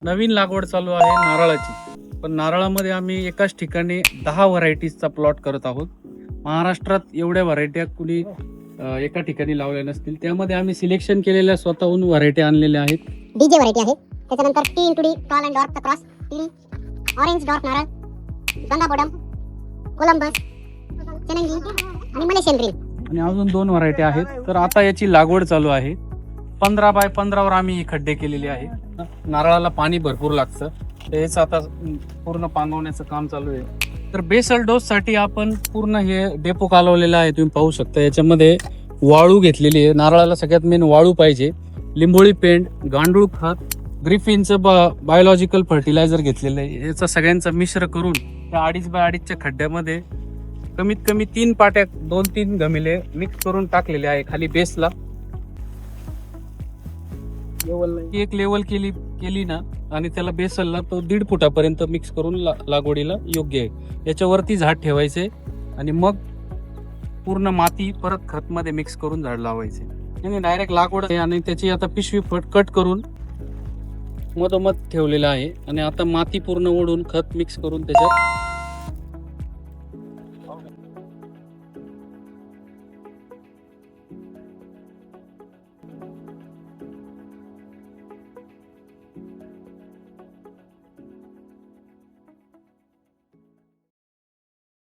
नवीन लागवड चालू आहे नारळाची. पण नारळामध्ये आम्ही एकाच ठिकाणी 10 व्हरायटीजचा प्लॉट करत आहोत. महाराष्ट्रात एवढ्या व्हरायट्या कुणी एका ठिकाणी लावल्या नसतील. त्यामध्ये आम्ही सिलेक्शन केलेल्या स्वतःहून व्हरायटी आणलेल्या आहेत. डीजे व्हरायटी आहे. त्याच्यानंतर T into D tall and dwarf cross, T orange dwarf नारळ, गंगा बोडम, कोलंबस, चेनंगी आणि मलेशियन ग्रीन. आणि अजून 2 व्हरायटी आहेत. तर आता याची लागवड चालू आहे. 15 बाय 15 वर आम्ही खड्डे केलेले आहे. नारळाला पाणी भरपूर लागतं. हेच आता पूर्ण पांगवण्याचं काम चालू आहे. तर बेसल डोस साठी आपण पूर्ण हे डेपो कालवलेला आहे. तुम्ही पाहू शकता याच्यामध्ये वाळू घेतलेली आहे. नारळाला सगळ्यात मेन वाळू पाहिजे. लिंबोळी पेंट, गांडूळ खत, ग्रिफिनचं बायोलॉजिकल फर्टिलायझर घेतलेलं आहे. याचा सगळ्यांचा मिश्र करून त्या 2.5 बाय 2.5च्या खड्ड्यामध्ये कमीत कमी 3 पाट्या 2-3 घमिले मिक्स करून टाकलेले आहे. खाली बेसला एक लेवल केली ना आणि त्याला बेसलला तो 1.5 फुटापर्यंत मिक्स करून लागवडीला योग्य आहे. याच्यावरती झाड ठेवायचे आणि मग पूर्ण माती परत खत मध्ये मिक्स करून झाड लावायचे. आणि डायरेक्ट लागवड आहे. आणि त्याची आता पिशवी कट करून मधोमध ठेवलेलं आहे. आणि आता माती पूर्ण ओढून खत मिक्स करून त्याच्यात